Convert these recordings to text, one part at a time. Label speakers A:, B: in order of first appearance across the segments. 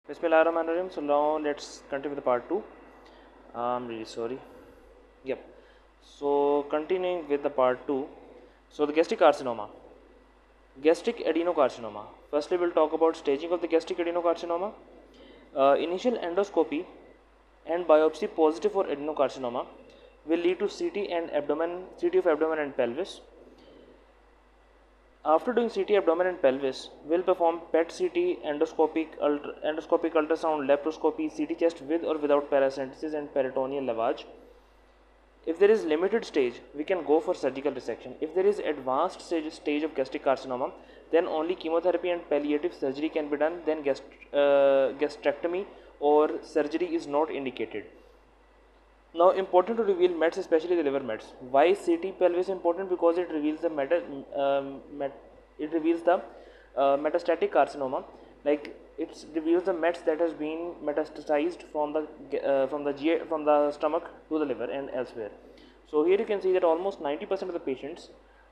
A: Bismillahirrahmanirrahim. So now let's continue with the part 2. I'm really sorry. Yep. So continuing with the part 2. So the gastric carcinoma. Gastric adenocarcinoma. Firstly, we'll talk about staging of the gastric adenocarcinoma. Initial endoscopy and biopsy positive for adenocarcinoma will lead to CT of abdomen and pelvis. After doing CT abdomen and pelvis, we'll perform PET CT, endoscopic ultrasound, laparoscopy, CT chest with or without paracentesis and peritoneal lavage. If there is limited stage, we can go for surgical resection. If there is advanced stage of gastric carcinoma, then only chemotherapy and palliative surgery can be done. Then gastrectomy or surgery is not indicated. Now, important to reveal mets, especially the liver mets. Why CT pelvis important? Because it reveals the metastatic carcinoma. Like it reveals the mets that has been metastasized from the stomach to the liver and elsewhere. So here you can see that almost 90% of the patients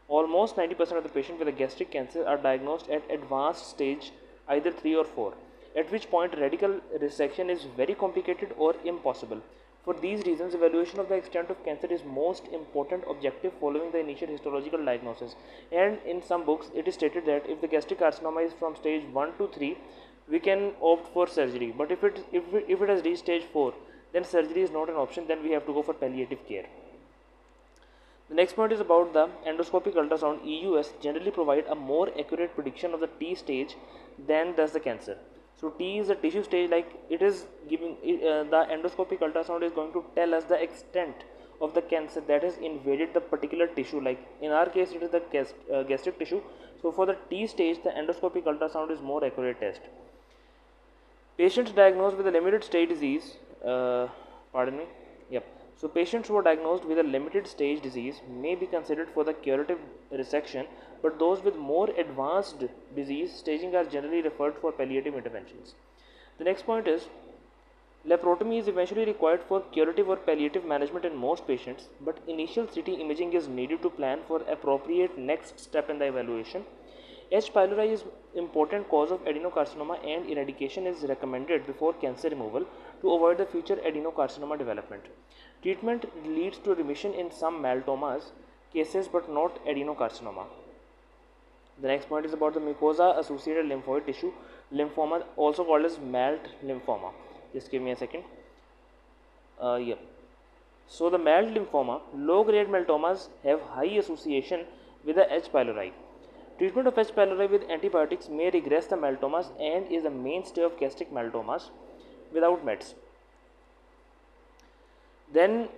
A: with a gastric cancer are diagnosed at advanced stage, either 3 or 4, at which point radical resection is very complicated or impossible. For these reasons, evaluation of the extent of cancer is most important objective following the initial histological diagnosis. And in some books, it is stated that if the gastric carcinoma is from stage 1 to 3, we can opt for surgery. But if it has reached stage 4, then surgery is not an option. Then we have to go for palliative care. The next point is about the endoscopic ultrasound. EUS generally provide a more accurate prediction of the T stage than does the cancer. So T is the tissue stage, like it is giving the endoscopic ultrasound is going to tell us the extent of the cancer that has invaded the particular tissue. Like in our case, it is the gastric tissue. So for the T stage, the endoscopic ultrasound is more accurate test. Patients diagnosed with a limited stage disease, So patients who are diagnosed with a limited stage disease may be considered for the curative resection, but those with more advanced disease staging are generally referred for palliative interventions. The next point is laparotomy is eventually required for curative or palliative management in most patients, but initial CT imaging is needed to plan for appropriate next step in the evaluation. H. pylori is important cause of adenocarcinoma and eradication is recommended before cancer removal to avoid the future adenocarcinoma development. Treatment leads to remission in some maltomas cases but not adenocarcinoma. The next point is about the mucosa associated lymphoid tissue lymphoma, also called as MALT lymphoma. Just give me a second. So the MALT lymphoma, low grade meltomas have high association with the H. pylori. Treatment of H. pylori with antibiotics may regress the meltomas and is a mainstay of gastric meltomas without meds. Then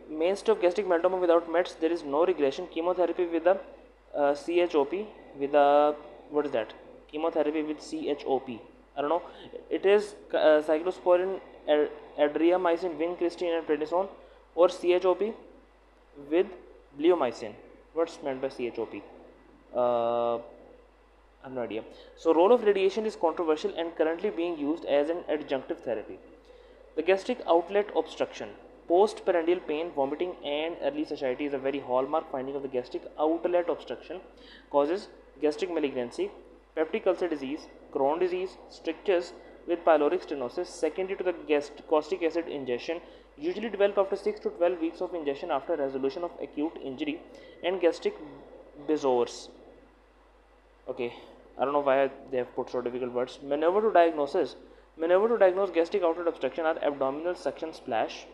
A: mainstay of gastric meldoma without meds, there is no regression. Chemotherapy with the CHOP with the chemotherapy with CHOP. I don't know. It is cyclosporin, adriamycin, vincristine, and prednisone, or CHOP with bleomycin. What's meant by CHOP? I have no idea. So role of radiation is controversial and currently being used as an adjunctive therapy. The gastric outlet obstruction, postprandial pain, vomiting, and early satiety is a very hallmark finding of the gastric outlet obstruction. Causes gastric malignancy, peptic ulcer disease, Crohn's disease, strictures with pyloric stenosis secondary to the caustic acid ingestion, usually develop after 6 to 12 weeks of ingestion after resolution of acute injury, and gastric bezoars. Okay, I don't know why they have put so difficult words. Maneuver to diagnose gastric outlet obstruction are abdominal suction splash.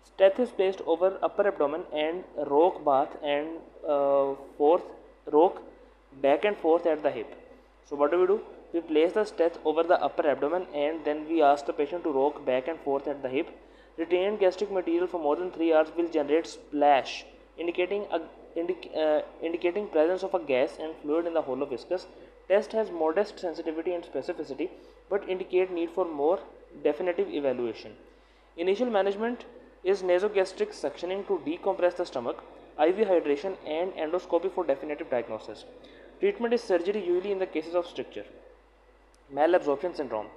A: Steth is placed over upper abdomen and rock bath and rock back and forth at the hip. So what do? We place the steth over the upper abdomen and then we ask the patient to rock back and forth at the hip. Retained gastric material for more than 3 hours will generate splash, indicating presence of a gas and fluid in the hollow viscus. Test has modest sensitivity and specificity but indicate need for more definitive evaluation. Initial management is nasogastric suctioning to decompress the stomach, IV hydration, and endoscopy for definitive diagnosis. Treatment is surgery usually in the cases of stricture. Malabsorption syndrome.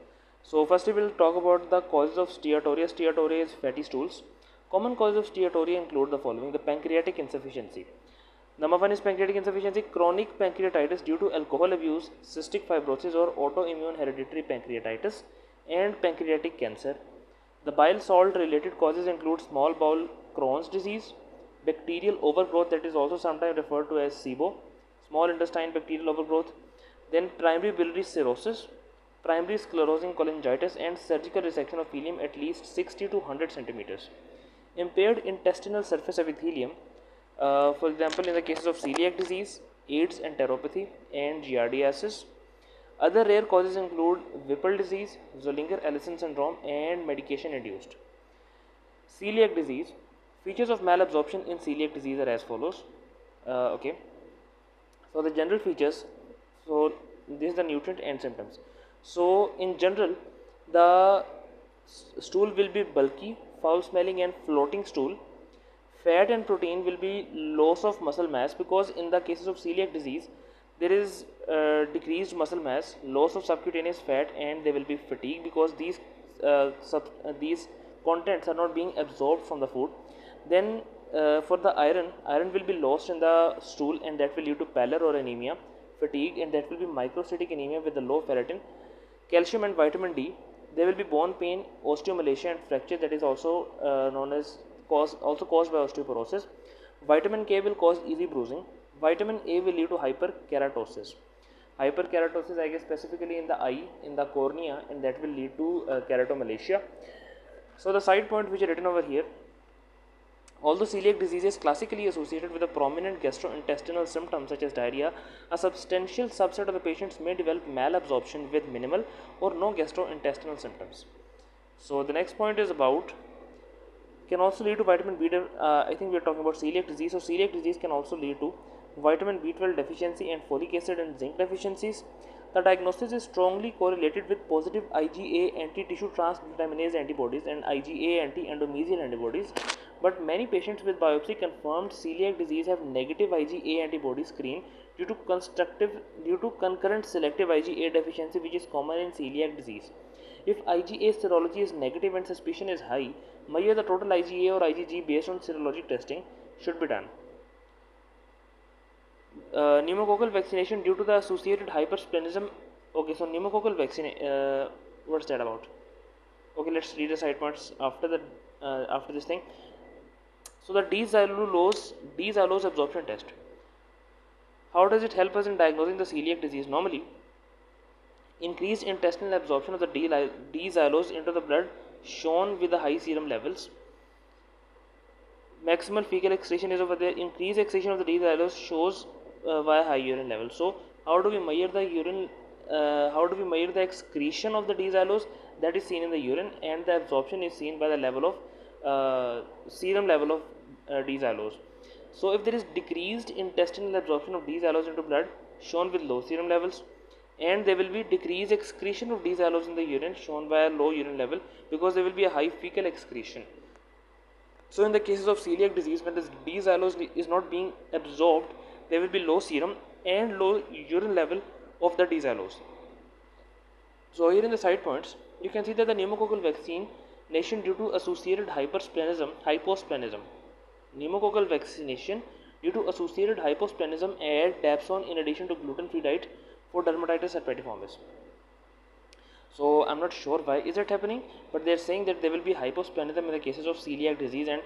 A: So first we will talk about the causes of steatorrhea. Steatorrhea is fatty stools. Common causes of steatorrhea include the following: the pancreatic insufficiency. Number 1 is pancreatic insufficiency, chronic pancreatitis due to alcohol abuse, cystic fibrosis or autoimmune hereditary pancreatitis, and pancreatic cancer. The bile salt related causes include small bowel Crohn's disease, bacterial overgrowth, that is also sometimes referred to as SIBO, small intestine bacterial overgrowth, then primary biliary cirrhosis, primary sclerosing cholangitis, and surgical resection of ileum at least 60 to 100 centimeters. Impaired intestinal surface epithelium, for example, in the cases of celiac disease, AIDS enteropathy, and giardiasis. Other rare causes include Whipple disease, Zollinger-Ellison syndrome, and medication-induced. Celiac disease. Features of malabsorption in celiac disease are as follows. Okay. So the general features. So this is the nutrient and symptoms. So in general, the stool will be bulky, foul-smelling, and floating stool. Fat and protein will be loss of muscle mass, because in the cases of celiac disease there is decreased muscle mass, loss of subcutaneous fat, and there will be fatigue because these contents are not being absorbed from the food. Then for the iron will be lost in the stool, and that will lead to pallor or anemia, fatigue, and that will be microcytic anemia with the low ferritin. Calcium and vitamin D, there will be bone pain, osteomalacia, and fracture, that is also known as caused by osteoporosis. Vitamin K will cause easy bruising. Vitamin A will lead to hyperkeratosis. Hyperkeratosis, I guess, specifically in the eye, in the cornea, and that will lead to keratomalacia. So the side point which are written over here: although celiac disease is classically associated with a prominent gastrointestinal symptom such as diarrhea, a substantial subset of the patients may develop malabsorption with minimal or no gastrointestinal symptoms. So the next point is about can also lead to vitamin B12. I think we are talking about celiac disease. So celiac disease can also lead to vitamin B12 deficiency and folic acid and zinc deficiencies. The diagnosis is strongly correlated with positive IgA anti-tissue transglutaminase antibodies and IgA anti-endomysial antibodies. But many patients with biopsy confirmed celiac disease have negative IgA antibody screen due to concurrent selective IgA deficiency, which is common in celiac disease. If IgA serology is negative and suspicion is high, measure the total IgA or IgG based on serologic testing should be done. Pneumococcal vaccination due to the associated hypersplenism. Okay, so pneumococcal vaccination, what's that about? Okay, let's read the side points after this thing. So the D-xylulose absorption test. How does it help us in diagnosing the celiac disease? Normally, increased intestinal absorption of the D-xylulose into the blood shown with the high serum levels. Maximal fecal excretion is over there. Increased excretion of the D-xylulose shows via high urine level. So how do we measure the urine? How do we measure the excretion of the D-xylulose? That is seen in the urine, and the absorption is seen by the level of serum level of D-xylulose. So if there is decreased intestinal absorption of D-xylulose into blood shown with low serum levels, and there will be decreased excretion of D-xylulose in the urine shown by a low urine level, because there will be a high fecal excretion. So in the cases of celiac disease, when this D-xylulose is not being absorbed, there will be low serum and low urine level of the D-xylulose. So here in the side points, you can see that the pneumococcal vaccination due to associated hyposplenism, pneumococcal vaccination due to associated hyposplenism add dapsone in addition to gluten-free diet for dermatitis herpetiformis. So I'm not sure why is it happening, but they're saying that there will be hyposplenism in the cases of celiac disease, and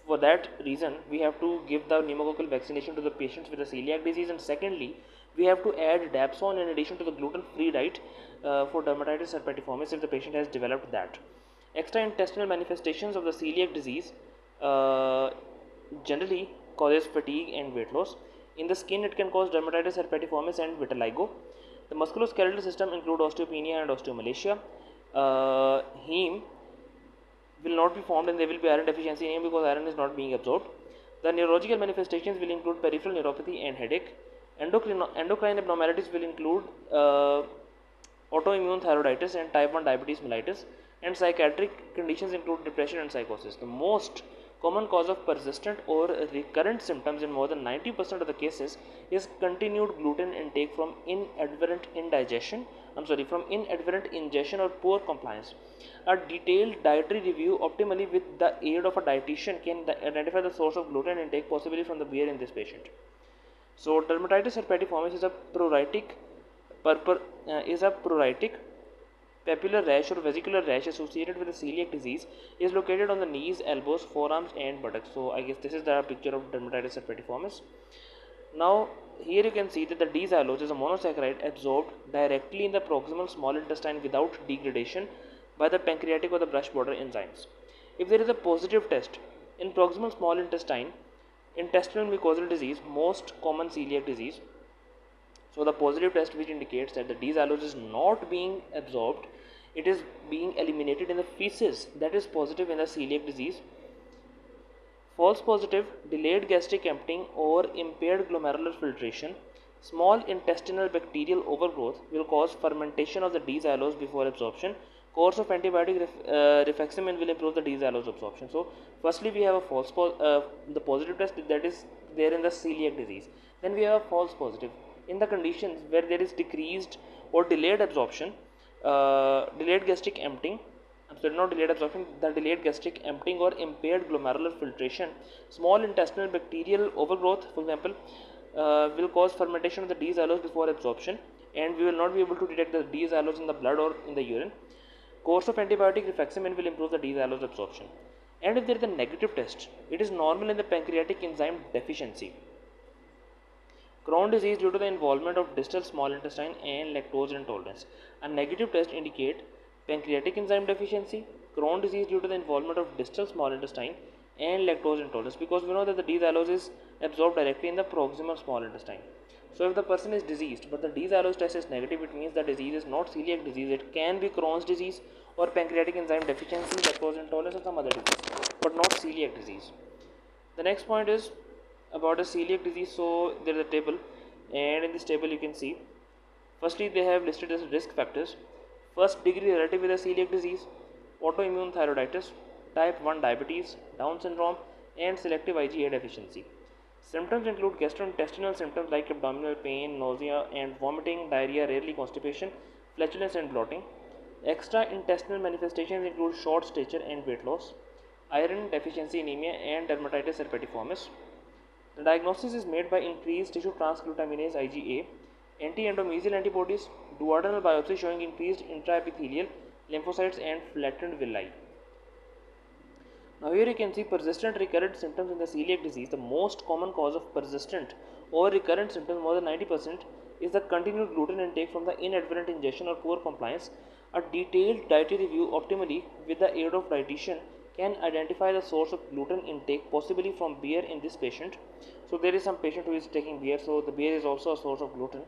A: for that reason we have to give the pneumococcal vaccination to the patients with the celiac disease. And secondly, we have to add dapsone in addition to the gluten-free diet for dermatitis herpetiformis if the patient has developed that. Extraintestinal manifestations of the celiac disease generally causes fatigue and weight loss. In the skin, it can cause dermatitis herpetiformis and vitiligo. The musculoskeletal system include osteopenia and osteomalacia. Heme will not be formed, and there will be iron deficiency in heme because iron is not being absorbed. The neurological manifestations will include peripheral neuropathy and headache. Endocrine abnormalities will include autoimmune thyroiditis and type 1 diabetes mellitus, and psychiatric conditions include depression and psychosis. The most common cause of persistent or recurrent symptoms in more than 90% of the cases is continued gluten intake from inadvertent ingestion or poor compliance. A detailed dietary review optimally with the aid of a dietitian can identify the source of gluten intake, possibly from the beer in this patient. So dermatitis herpetiformis is a pruritic papular rash or vesicular rash associated with the celiac disease, is located on the knees, elbows, forearms and buttocks. So I guess this is the picture of dermatitis herpetiformis. Now here you can see that the D-xylose is a monosaccharide absorbed directly in the proximal small intestine without degradation by the pancreatic or the brush border enzymes. If there is a positive test in proximal small intestine, intestinal mucosal disease, most common celiac disease, so the positive test which indicates that the D-xylose is not being absorbed, it is being eliminated in the feces, that is positive in the celiac disease. False positive, delayed gastric emptying or impaired glomerular filtration, small intestinal bacterial overgrowth will cause fermentation of the D-xylose before absorption. Course of antibiotic rifaximin will improve the D-xylose absorption. So firstly we have a the positive test that is there in the celiac disease. Then we have a false positive in the conditions where there is decreased or delayed absorption, delayed gastric emptying, not delayed absorption, the delayed gastric emptying or impaired glomerular filtration, small intestinal bacterial overgrowth, for example, will cause fermentation of the D-xylose before absorption, and we will not be able to detect the D-xylose in the blood or in the urine. Course of antibiotic rifaximin will improve the D-xylose absorption. And if there is a negative test, it is normal in the pancreatic enzyme deficiency. Crohn's disease due to the involvement of distal small intestine and lactose intolerance. A negative test indicate pancreatic enzyme deficiency, Crohn's disease due to the involvement of distal small intestine and lactose intolerance, because we know that the D-xylose is absorbed directly in the proximal small intestine. So if the person is diseased but the D-xylose test is negative, it means the disease is not celiac disease. It can be Crohn's disease or pancreatic enzyme deficiency, lactose intolerance or some other disease, but not celiac disease. The next point is about a celiac disease. So there is a table, and in this table you can see firstly they have listed as risk factors. First degree relative with a celiac disease, autoimmune thyroiditis, type 1 diabetes, Down syndrome and selective IgA deficiency. Symptoms include gastrointestinal symptoms like abdominal pain, nausea and vomiting, diarrhea, rarely constipation, flatulence and bloating. Extra intestinal manifestations include short stature and weight loss, iron deficiency anemia and dermatitis herpetiformis. The diagnosis is made by increased tissue transglutaminase IgA, anti-endometrial antibodies, duodenal biopsy showing increased intraepithelial lymphocytes and flattened villi. Now here you can see persistent recurrent symptoms in the celiac disease. The most common cause of persistent or recurrent symptoms, more than 90%, is the continued gluten intake from the inadvertent ingestion or poor compliance. A detailed dietary review optimally with the aid of dietitian can identify the source of gluten intake, possibly from beer in this patient. So there is some patient who is taking beer, so the beer is also a source of gluten,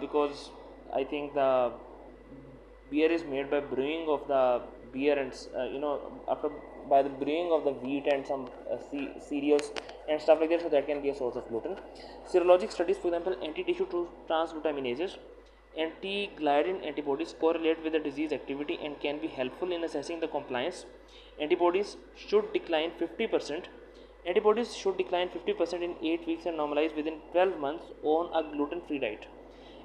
A: because I think the beer is made by brewing of the beer and after by the brewing of the wheat and some cereals and stuff like that, so that can be a source of gluten. Serologic studies, for example, anti-tissue transglutaminases, anti-gliadin antibodies correlate with the disease activity and can be helpful in assessing the compliance. Antibodies should decline 50%. Antibodies should decline 50% in 8 weeks and normalize within 12 months on a gluten-free diet.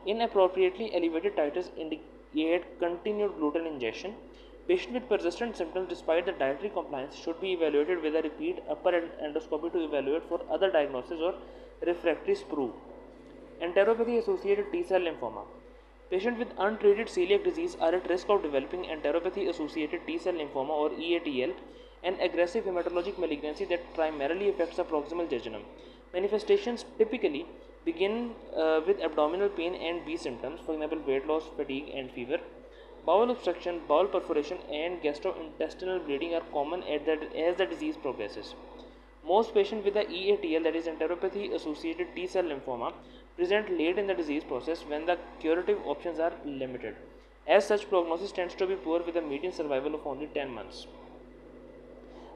A: Inappropriately elevated titers indicate continued gluten ingestion. Patients with persistent symptoms despite the dietary compliance should be evaluated with a repeat upper endoscopy to evaluate for other diagnoses or refractory sprue. Enteropathy associated T cell lymphoma. Patients with untreated celiac disease are at risk of developing enteropathy associated T cell lymphoma or EATL, an aggressive hematologic malignancy that primarily affects the proximal jejunum. Manifestations typically begin with abdominal pain and B symptoms, for example, weight loss, fatigue, and fever. Bowel obstruction, bowel perforation, and gastrointestinal bleeding are common as the disease progresses. Most patients with the EATL, that is enteropathy associated T cell lymphoma, present late in the disease process when the curative options are limited. As such, prognosis tends to be poor with a median survival of only 10 months.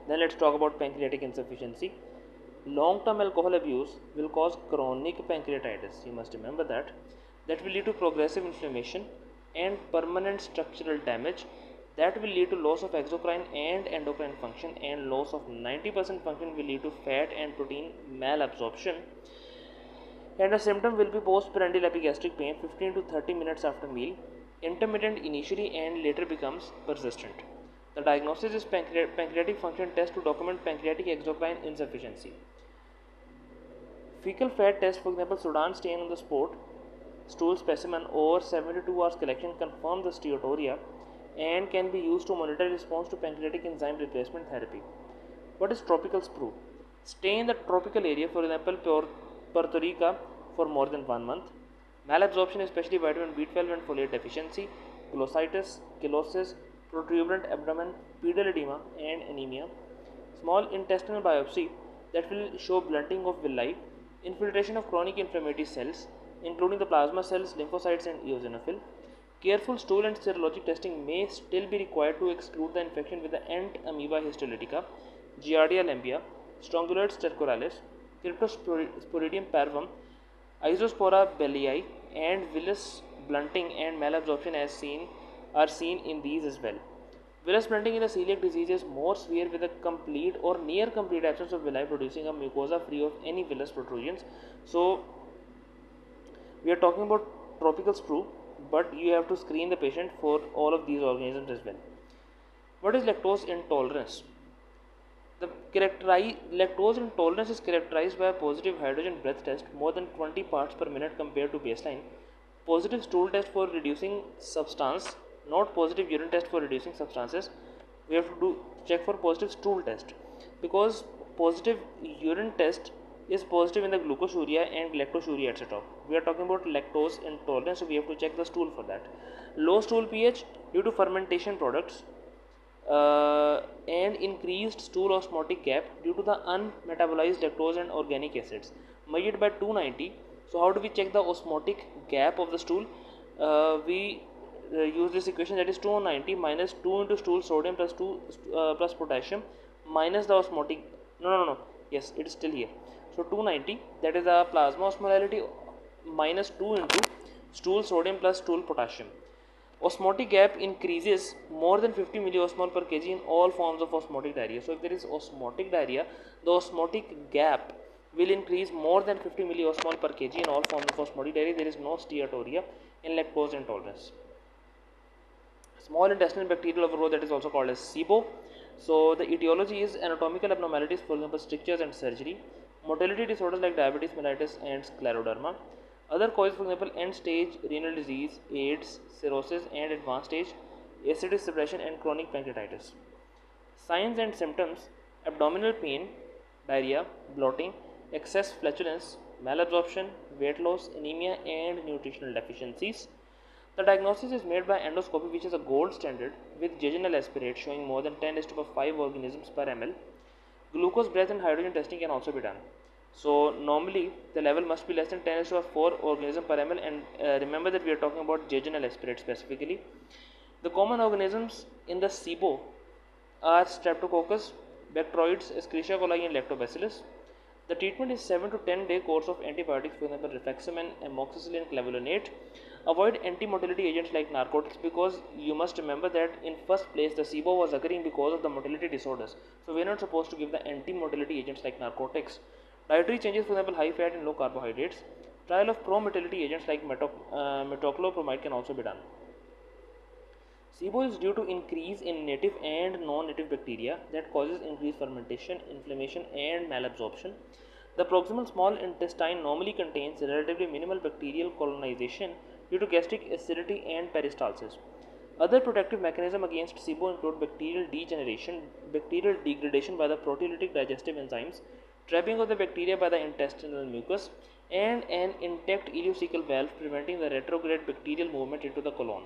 A: Then let's talk about pancreatic insufficiency. Long-term alcohol abuse will cause chronic pancreatitis. You must remember that. That will lead to progressive inflammation and permanent structural damage. That will lead to loss of exocrine and endocrine function, and loss of 90% function will lead to fat and protein malabsorption. And the symptom will be postprandial epigastric pain 15 to 30 minutes after meal, intermittent initially and later becomes persistent. The diagnosis is pancreatic function test to document pancreatic exocrine insufficiency. Fecal fat test, for example, Sudan stain on the stool specimen over 72 hours collection confirms the steatoria and can be used to monitor response to pancreatic enzyme replacement therapy. What is tropical sprue? Stay in the tropical area, for example, Puerto Rico, for more than 1 month. Malabsorption, especially vitamin B12 and folate deficiency, glossitis, killosis, protuberant abdomen, pedal edema, and anemia. Small intestinal biopsy that will show blunting of villi, infiltration of chronic inflammatory cells, including the plasma cells, lymphocytes, and eosinophil. Careful stool and serologic testing may still be required to exclude the infection with the ant amoeba histolytica, Giardia lambia, Strongyloides stercoralis, Cryptosporidium parvum, Isospora bellii, and villus blunting and malabsorption are seen in these as well. Villus blunting in the celiac disease is more severe with a complete or near complete absence of villi, producing a mucosa free of any villus protrusions. So we are talking about tropical sprue, but you have to screen the patient for all of these organisms as well. What is lactose intolerance? Lactose intolerance is characterized by a positive hydrogen breath test more than 20 parts per minute compared to baseline, positive stool test for reducing substance, not positive urine test for reducing substances. We have to check for positive stool test, because positive urine test is positive in the glucosuria and lactosuria, etc. We are talking about lactose intolerance, so we have to check the stool for that. Low stool pH due to fermentation products, and increased stool osmotic gap due to the unmetabolized lactose and organic acids, measured by 290. So how do we check the osmotic gap of the stool? We use this equation, that is 290 minus 2 into stool sodium plus 2 plus potassium minus the osmotic, no, yes, it is still here. So 290, that is the plasma osmolality, minus 2 into stool sodium plus stool potassium. Osmotic gap increases more than 50 milliosmol per kg in all forms of osmotic diarrhea. So if there is osmotic diarrhea, the osmotic gap will increase more than 50 milliosmol per kg in all forms of osmotic diarrhea. There is no steatoria in lactose intolerance. Small intestinal bacterial overgrowth, that is also called as SIBO. So the etiology is anatomical abnormalities, for example strictures and surgery, motility disorders like diabetes mellitus and scleroderma. Other causes, for example end stage renal disease, AIDS, cirrhosis, and advanced stage acidic suppression and chronic pancreatitis. Signs and symptoms: abdominal pain, diarrhea, bloating, excess flatulence, malabsorption, weight loss, anemia, and nutritional deficiencies. The diagnosis is made by endoscopy, which is a gold standard, with jejunal aspirate showing more than 10⁵ organisms per ml. Glucose breath and hydrogen testing can also be done. So normally the level must be less than 10⁴ organism per ml, and remember that we are talking about jejunal aspirate specifically. The common organisms in the SIBO are Streptococcus, Bacteroides, Escherichia coli, and Lactobacillus. The treatment is 7 to 10 day course of antibiotics, for example rifaximin, amoxicillin, clavulanate. Avoid anti-motility agents like narcotics, because you must remember that in first place the SIBO was occurring because of the motility disorders. So we are not supposed to give the anti-motility agents like narcotics. Dietary changes, for example high fat and low carbohydrates. Trial of pro-motility agents like metoclopramide can also be done. SIBO is due to increase in native and non-native bacteria that causes increased fermentation, inflammation, and malabsorption. The proximal small intestine normally contains relatively minimal bacterial colonization due to gastric acidity and peristalsis. Other protective mechanisms against SIBO include bacterial degeneration, bacterial degradation by the proteolytic digestive enzymes, trapping of the bacteria by the intestinal mucus, and an intact ileocecal valve preventing the retrograde bacterial movement into the colon.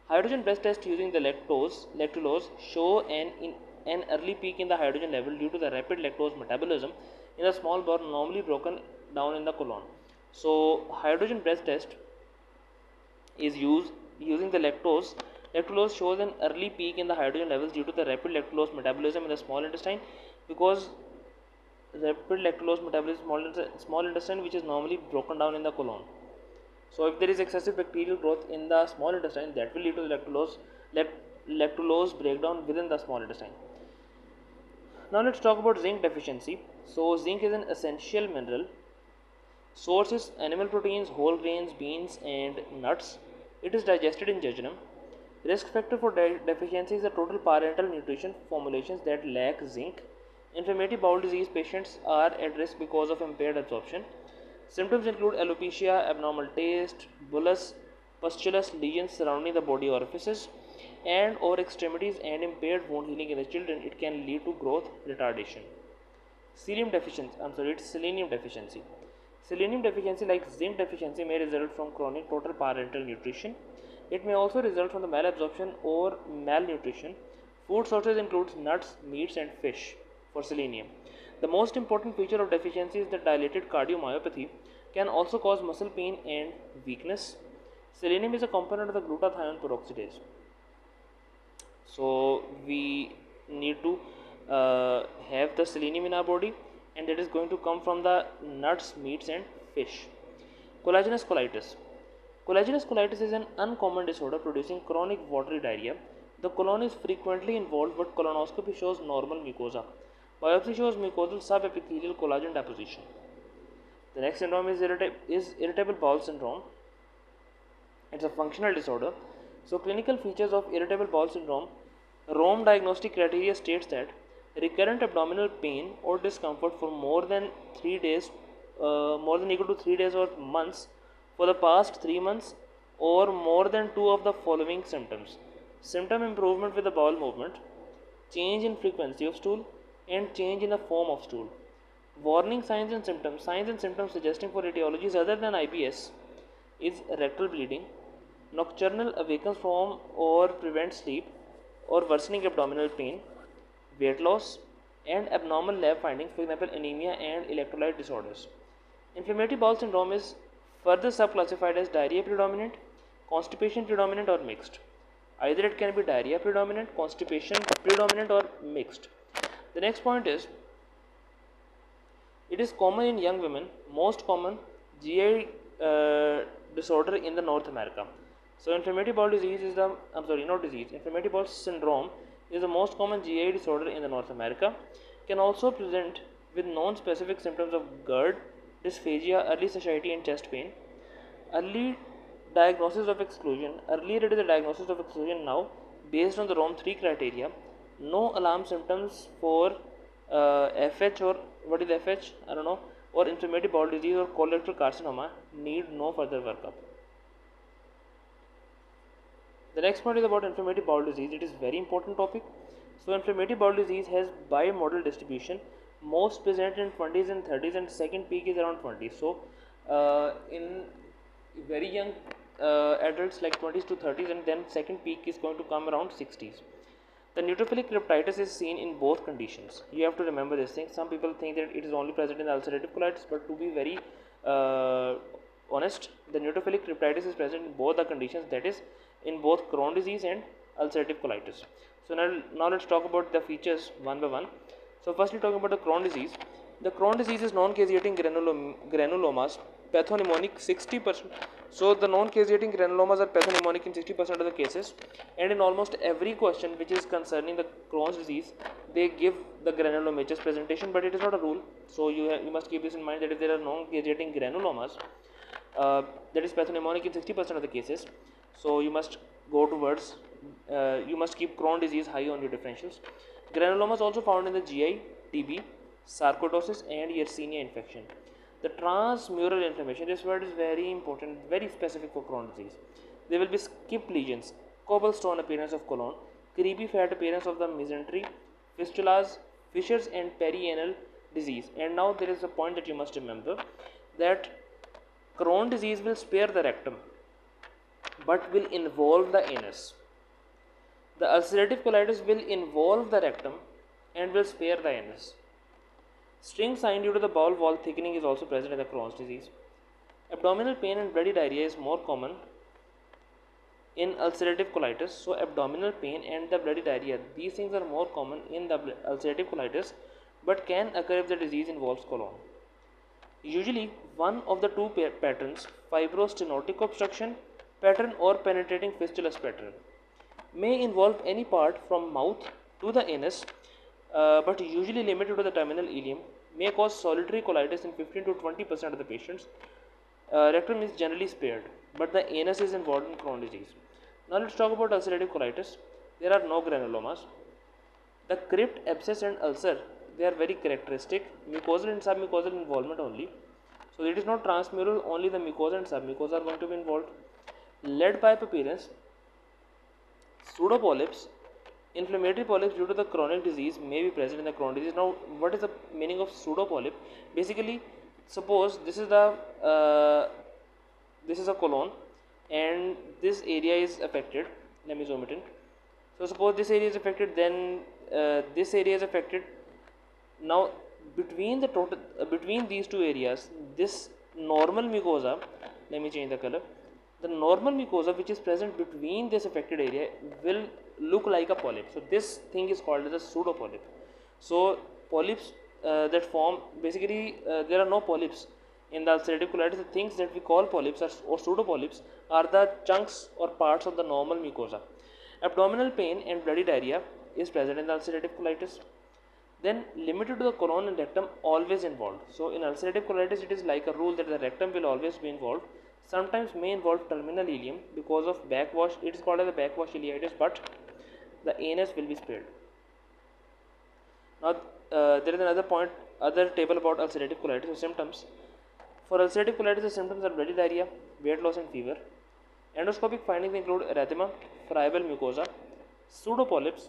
A: Hydrogen breath test using the lactulose show an early peak in the hydrogen level due to the rapid lactose metabolism in the small bowel, normally broken down in the colon. So hydrogen breath test is used using the lactulose shows an early peak in the hydrogen levels due to the rapid lactulose metabolism in the small intestine, because rapid lactulose metabolism small intestine, which is normally broken down in the colon. So if there is excessive bacterial growth in the small intestine, that will lead to the lactulose breakdown within the small intestine. Now let's talk about zinc deficiency. So zinc is an essential mineral. Source is animal proteins, whole grains, beans, and nuts. It is digested in jejunum. Risk factor for deficiency is the total parental nutrition formulations that lack zinc. Inflammatory bowel disease patients are at risk because of impaired absorption. Symptoms include alopecia, abnormal taste, bullous, pustulous lesions surrounding the body orifices and or extremities, and impaired wound healing in the children. It can lead to growth retardation. Selenium deficiency, it's selenium deficiency. Selenium deficiency, like zinc deficiency, may result from chronic total parental nutrition. It may also result from the malabsorption or malnutrition. Food sources include nuts, meats, and fish for selenium. The most important feature of deficiency is that dilated cardiomyopathy can also cause muscle pain and weakness. Selenium is a component of the glutathione peroxidase. So we need to have the selenium in our body, and it is going to come from the nuts, meats, and fish. Collagenous colitis. Collagenous colitis is an uncommon disorder producing chronic watery diarrhea. The colon is frequently involved, but colonoscopy shows normal mucosa. Biopsy shows mucosal subepithelial collagen deposition. The next syndrome is irritable bowel syndrome. It's a functional disorder. So, clinical features of irritable bowel syndrome. Rome diagnostic criteria states that recurrent abdominal pain or discomfort for more than 3 days, more than equal to 3 days or months for the past 3 months, or more than 2 of the following symptoms: symptom improvement with the bowel movement, change in frequency of stool, and change in the form of stool. Warning signs and symptoms. Signs and symptoms suggesting for etiologies other than IBS is rectal bleeding, nocturnal awakens from or prevents sleep, or worsening abdominal pain, weight loss, and abnormal lab findings, for example anemia and electrolyte disorders. Inflammatory bowel syndrome is further subclassified as diarrhea predominant, constipation predominant, or mixed. Either it can be diarrhea predominant, constipation predominant, or mixed. The next point is, it is common in young women, most common GI disorder in the North America. So inflammatory bowel disease is the, inflammatory bowel syndrome is the most common GI disorder in the North America. Can also present with non-specific symptoms of GERD, dysphagia, early satiety, and chest pain. Early diagnosis of exclusion. Earlier it is a diagnosis of exclusion, now based on the Rome 3 criteria. No alarm symptoms for FH, or what is FH? I don't know. Or inflammatory bowel disease or colorectal carcinoma need no further workup. The next point is about inflammatory bowel disease. It is very important topic. So inflammatory bowel disease has bimodal distribution, most present in 20s and 30s, and second peak is around 20. So in very young adults like 20s to 30s, and then second peak is going to come around 60s. The neutrophilic cryptitis is seen in both conditions. You have to remember this thing. Some people think that it is only present in ulcerative colitis, but to be very honest, the neutrophilic cryptitis is present in both the conditions, that is in both Crohn's disease and ulcerative colitis. So now let's talk about the features one by one. So firstly, talking about the Crohn's disease. The Crohn's disease is non-caseating granulomas, pathognomonic 60%. So the non-caseating granulomas are pathognomonic in 60% of the cases, and in almost every question which is concerning the Crohn's disease, they give the granulomatous presentation, but it is not a rule. So you must keep this in mind, that if there are non-caseating granulomas, that is pathognomonic in 60% of the cases, so you must go towards, you must keep Crohn's disease high on your differentials. Granulomas also found in the GI, TB, sarcoidosis, and Yersinia infection. The transmural inflammation, this word is very important, very specific for Crohn's disease. There will be skip lesions, cobblestone appearance of colon, creepy fat appearance of the mesentery, fistulas, fissures, and perianal disease. And now there is a point that you must remember, that Crohn's disease will spare the rectum, but will involve the anus. The ulcerative colitis will involve the rectum and will spare the anus. String sign due to the bowel wall thickening is also present in the Crohn's disease. Abdominal pain and bloody diarrhea is more common in ulcerative colitis. So abdominal pain and the bloody diarrhea, these things are more common in the ulcerative colitis, but can occur if the disease involves colon. Usually one of the two patterns, fibrostenotic obstruction pattern or penetrating fistulous pattern, may involve any part from mouth to the anus, but usually limited to the terminal ileum, may cause solitary colitis in 15 to 20% of the patients. Rectum is generally spared, but the anus is involved in Crohn's disease. Now let's talk about ulcerative colitis. There are no granulomas. The crypt, abscess, and ulcer, they are very characteristic, mucosal and submucosal involvement only. So it is not transmural, only the mucosa and submucosa are going to be involved. Lead pipe appearance, pseudopolyps, inflammatory polyps due to the chronic disease may be present in the chronic disease. Now, what is the meaning of pseudopolyp? Basically, suppose this is a colon, and this area is affected. Let me zoom it in. So suppose this area is affected, then this area is affected. Now between these two areas, this normal mucosa, let me change the color, the normal mucosa which is present between this affected area will look like a polyp. So this thing is called as a pseudopolyp. So polyps that form, basically there are no polyps in the ulcerative colitis. The things that we call polyps or pseudopolyps are the chunks or parts of the normal mucosa. Abdominal pain and bloody diarrhea is present in the ulcerative colitis. Then limited to the colon and rectum, always involved. So in ulcerative colitis, it is like a rule that the rectum will always be involved. Sometimes may involve terminal ileum because of backwash. It is called as a backwash ileitis, but the anus will be spared. Now there is other table about ulcerative colitis. So symptoms. For ulcerative colitis, the symptoms are bloody diarrhea, weight loss and fever. Endoscopic findings include erythema, friable mucosa, pseudopolyps,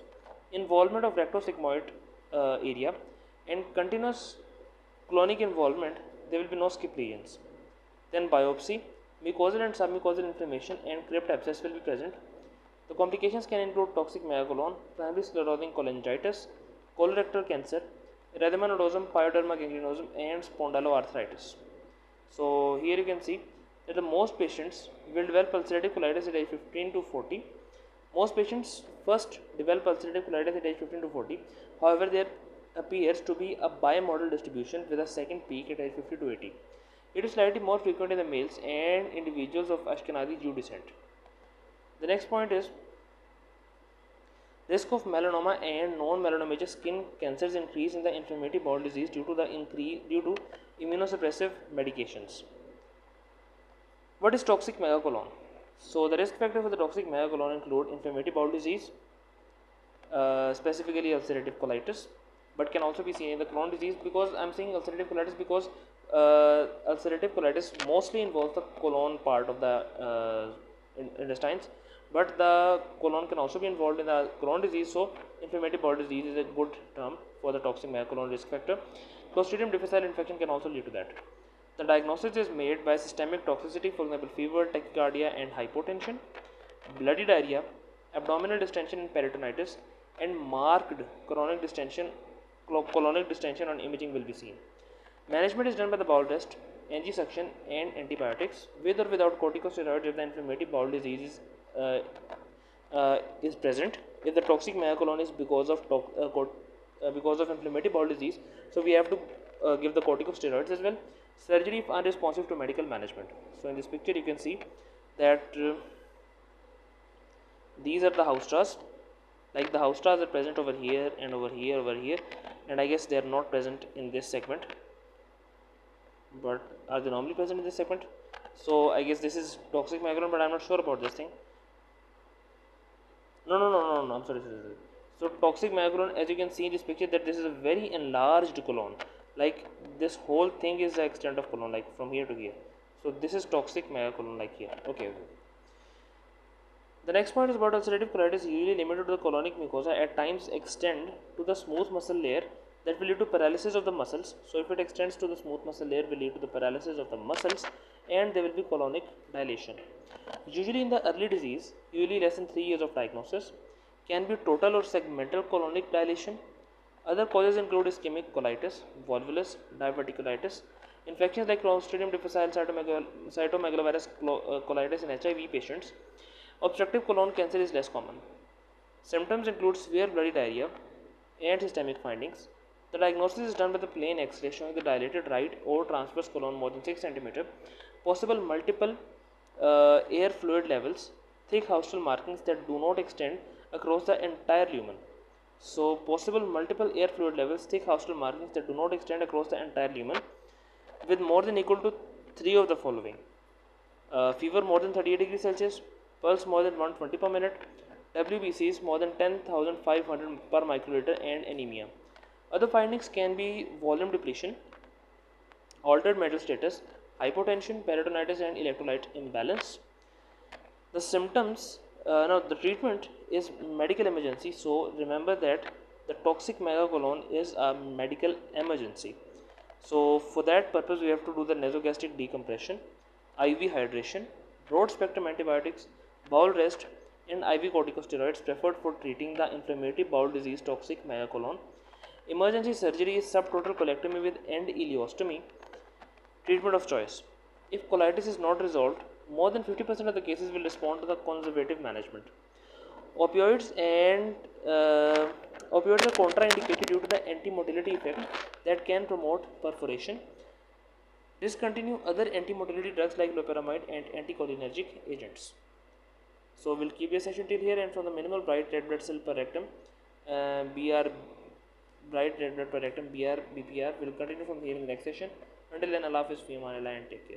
A: involvement of rectosigmoid area, and continuous colonic involvement. There will be no skip lesions. Then biopsy, mucosal and submucosal inflammation and crypt abscess will be present. The complications can include toxic megacolon, primary sclerosing cholangitis, colorectal cancer, erythema nodosum, pyoderma gangrenosum, and spondyloarthritis. So here you can see that the most patients will develop ulcerative colitis at age 15 to 40. Most patients first develop ulcerative colitis at age 15 to 40. However, there appears to be a bimodal distribution with a second peak at age 50 to 80. It is slightly more frequent in the males and individuals of Ashkenazi Jew descent. The next point is risk of melanoma and non-melanomatous skin cancers increase in the inflammatory bowel disease due to immunosuppressive medications. What is toxic megacolon? So the risk factors for the toxic megacolon include inflammatory bowel disease, specifically ulcerative colitis, but can also be seen in the Crohn's disease. Because I am saying ulcerative colitis because ulcerative colitis mostly involves the colon part of the intestines, but the colon can also be involved in the Crohn's disease. So inflammatory bowel disease is a good term for the toxic megacolon risk factor. Clostridium difficile infection can also lead to that. The diagnosis is made by systemic toxicity, for example fever, tachycardia and hypotension, bloody diarrhea, abdominal distension and peritonitis, and marked colonic distension on imaging will be seen. Management is done by the bowel rest, angiosuction and antibiotics, with or without corticosteroids if the inflammatory bowel disease is present. If the toxic megacolon is because of inflammatory bowel disease, so we have to give the corticosteroids as well. Surgery if unresponsive to medical management. So in this picture you can see that these are the house stars. Like the house stars are present over here and over here, and I guess they are not present in this segment, but are they normally present in this segment? So I guess this is toxic megacolon, but I'm not sure about this thing. No, I'm sorry. So toxic megacolon, as you can see in this picture, that this is a very enlarged colon. Like this whole thing is the extent of colon, like from here to here. So this is toxic megacolon, like here. Okay. The next point is about ulcerative colitis, usually limited to the colonic mucosa, at times extend to the smooth muscle layer that will lead to paralysis of the muscles. So if it extends to the smooth muscle layer, will lead to the paralysis of the muscles, and there will be colonic dilation. Usually in the early disease, usually less than 3 years of diagnosis, can be total or segmental colonic dilation. Other causes include ischemic colitis, volvulus, diverticulitis, infections like Clostridium difficile, cytomegalovirus colitis in HIV patients. Obstructive colon cancer is less common. Symptoms include severe bloody diarrhea and systemic findings. The diagnosis is done by the plain X-ray showing the dilated right or transverse colon more than 6 cm, possible multiple air fluid levels, thick haustral markings that do not extend across the entire lumen. So possible multiple air fluid levels, thick haustral markings that do not extend across the entire lumen, with more than equal to 3 of the following: fever more than 38 degrees Celsius, pulse more than 120 per minute, WBCs more than 10,500 per microliter, and anemia. Other findings can be volume depletion, altered mental status, hypotension, peritonitis, and electrolyte imbalance. The symptoms, now the treatment is medical emergency. So remember that the toxic megacolon is a medical emergency. So for that purpose, we have to do the nasogastric decompression, IV hydration, broad spectrum antibiotics, bowel rest, and IV corticosteroids preferred for treating the inflammatory bowel disease toxic megacolon. Emergency surgery is subtotal colectomy with end ileostomy. Treatment of choice. If colitis is not resolved, more than 50% of the cases will respond to the conservative management. Opioids and opioids are contraindicated due to the anti-motility effect that can promote perforation. Discontinue other anti-motility drugs like loperamide and anticholinergic agents. So we'll keep this session till here, and from the minimal bright red blood cell per rectum, BR bright red blood per rectum, BR BPR will continue from here in the next session. Until then, Allah Hafiz, fi aman Allah, and take care.